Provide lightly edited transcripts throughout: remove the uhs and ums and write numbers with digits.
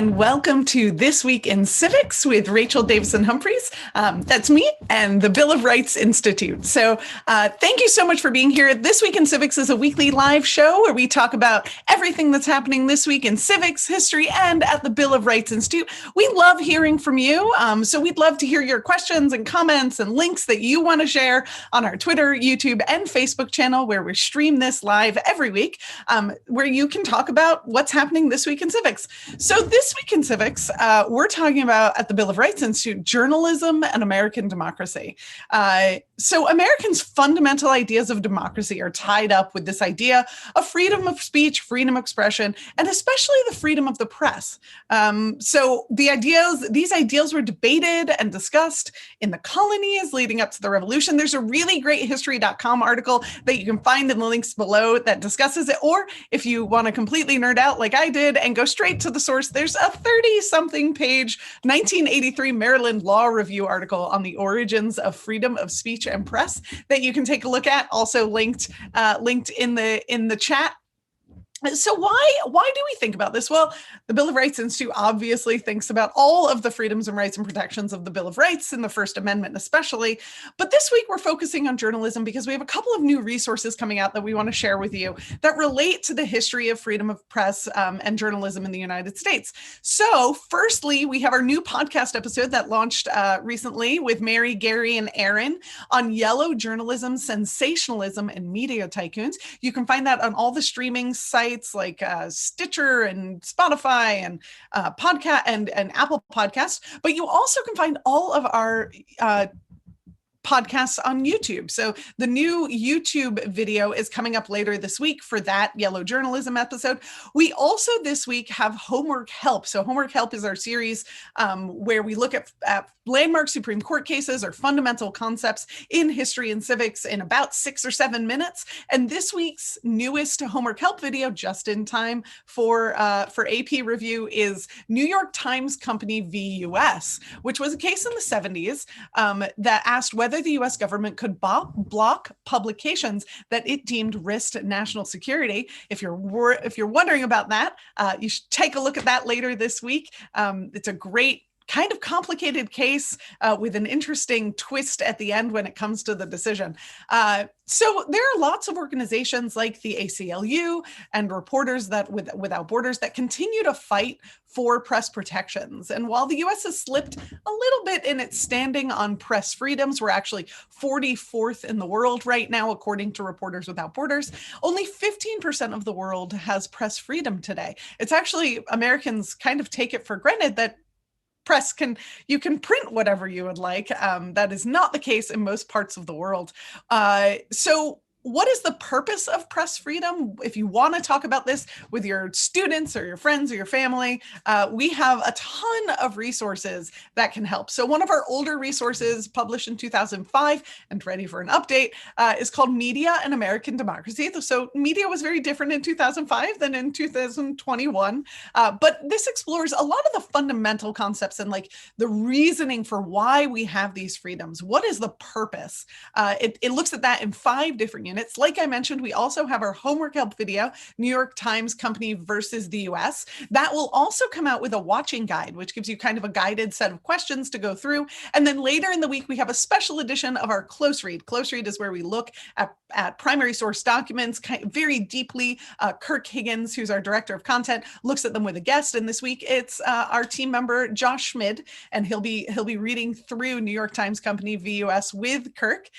and welcome to This Week in Civics with Rachel Davison-Humphreys. That's me and the Bill of Rights Institute. So thank you so much for being here. This Week in Civics is a weekly live show where we talk about everything that's happening this week in civics, history, and at the Bill of Rights Institute. We love hearing from you, so we'd love to hear your questions and comments and links that you want to share on our Twitter, YouTube, and Facebook channel, where we stream this live every week, where you can talk about what's happening this week in civics. So this week in civics, we're talking about, at the Bill of Rights Institute, journalism and American democracy. So Americans' fundamental ideas of democracy are tied up with this idea of freedom of speech, freedom of expression, and especially the freedom of the press. So these ideals were debated and discussed in the colonies leading up to the revolution. There's a really great history.com article that you can find in the links below that discusses it. Or if you want to completely nerd out like I did and go straight to the source, there's a 30-something page 1983 Maryland Law Review article on the origins of freedom of speech and press that you can take a look at, also linked in the chat. So why do we think about this? Well, the Bill of Rights Institute obviously thinks about all of the freedoms and rights and protections of the Bill of Rights and the First Amendment especially. But this week we're focusing on journalism because we have a couple of new resources coming out that we want to share with you that relate to the history of freedom of press and journalism in the United States. So firstly, we have our new podcast episode that launched recently with Mary, Gary, and Aaron on yellow journalism, sensationalism, and media tycoons. You can find that on all the streaming sites like Stitcher and Spotify and podcast and Apple Podcasts, but you also can find all of our podcasts on YouTube. So the new YouTube video is coming up later this week for that yellow journalism episode. We also this week have Homework Help. So Homework Help is our series where we look at landmark Supreme Court cases or fundamental concepts in history and civics in about 6 or 7 minutes. And this week's newest Homework Help video, just in time for AP review, is New York Times Company v. U.S., which was a case in the 70s that asked whether the U.S. government could block publications that it deemed risked national security. If you're wondering about that, you should take a look at that later this week. It's a great kind of complicated case with an interesting twist at the end when it comes to the decision. So there are lots of organizations like the ACLU and Reporters Without Borders that continue to fight for press protections. And while the US has slipped a little bit in its standing on press freedoms, we're actually 44th in the world right now, according to Reporters Without Borders, only 15% of the world has press freedom today. It's actually, Americans kind of take it for granted that you can print whatever you would like. That is not the case in most parts of the world. So what is the purpose of press freedom? If you want to talk about this with your students or your friends or your family, we have a ton of resources that can help. So one of our older resources published in 2005 and ready for an update is called Media and American Democracy. So media was very different in 2005 than in 2021. But this explores a lot of the fundamental concepts and like the reasoning for why we have these freedoms. What is the purpose? It looks at that in 5 different units. Like I mentioned, we also have our Homework Help video, New York Times Company versus the US. That will also come out with a watching guide, which gives you kind of a guided set of questions to go through. And then later in the week, we have a special edition of our Close Read. Close Read is where we look at primary source documents very deeply. Kirk Higgins, who's our director of content, looks at them with a guest. And this week, it's our team member, Josh Schmid, and he'll be reading through New York Times Company v. US with Kirk.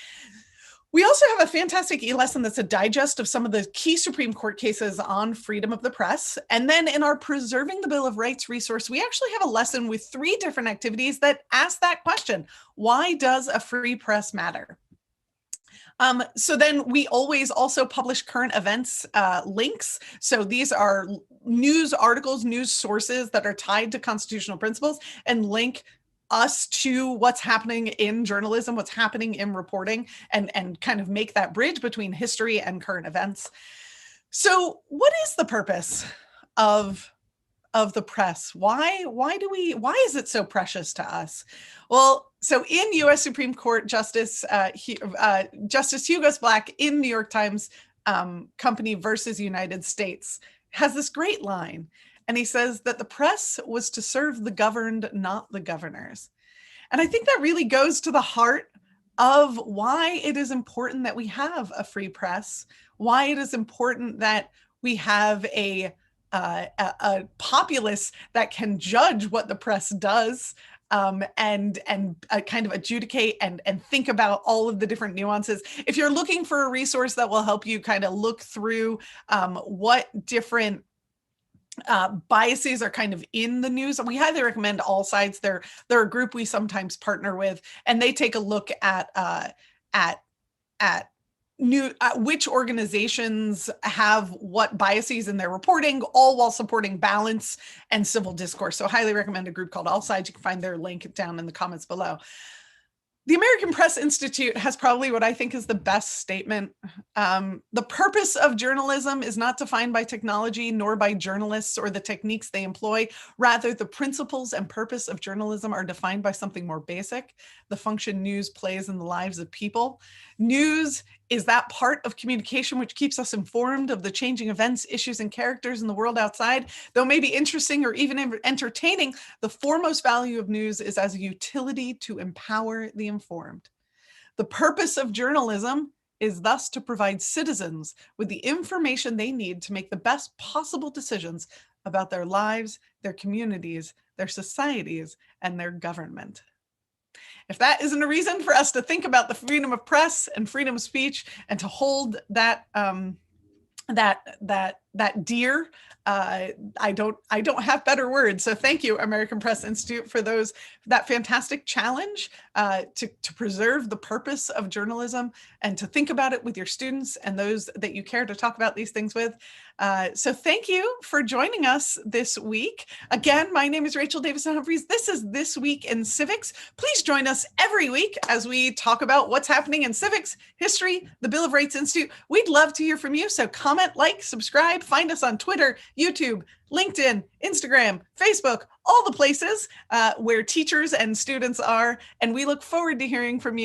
We also have a fantastic e-lesson that's a digest of some of the key Supreme Court cases on freedom of the press. And then in our Preserving the Bill of Rights resource, we actually have a lesson with 3 different activities that ask that question. Why does a free press matter? So then we always also publish current events links. So these are news articles, news sources that are tied to constitutional principles and link us to what's happening in journalism, what's happening in reporting, and kind of make that bridge between history and current events. So what is the purpose of the press? Why is it so precious to us? Well, so in U.S. Supreme Court Justice Hugo Black in New York Times Company versus United States has this great line. And he says that the press was to serve the governed, not the governors. And I think that really goes to the heart of why it is important that we have a free press, why it is important that we have a populace that can judge what the press does, and kind of adjudicate and think about all of the different nuances. If you're looking for a resource that will help you kind of look through what different biases are kind of in the news, we highly recommend All Sides. They're a group we sometimes partner with, and they take a look at which organizations have what biases in their reporting, all while supporting balance and civil discourse. So highly recommend a group called All Sides. You can find their link down in the comments below. The American Press Institute has probably what I think is the best statement. The purpose of journalism is not defined by technology nor by journalists or the techniques they employ. Rather, the principles and purpose of journalism are defined by something more basic: the function news plays in the lives of people. News is that part of communication which keeps us informed of the changing events, issues, and characters in the world outside. Though maybe interesting or even entertaining, the foremost value of news is as a utility to empower the informed. The purpose of journalism is thus to provide citizens with the information they need to make the best possible decisions about their lives, their communities, their societies, and their government. If that isn't a reason for us to think about the freedom of press and freedom of speech and to hold that dear, I don't have better words. So thank you, American Press Institute, for that fantastic challenge to preserve the purpose of journalism and to think about it with your students and those that you care to talk about these things with. So thank you for joining us this week. Again, my name is Rachel Davison-Humphreys. This is This Week in Civics. Please join us every week as we talk about what's happening in civics, history, the Bill of Rights Institute. We'd love to hear from you. So comment, like, subscribe, find us on Twitter, YouTube, LinkedIn, Instagram, Facebook, all the places where teachers and students are. And we look forward to hearing from you.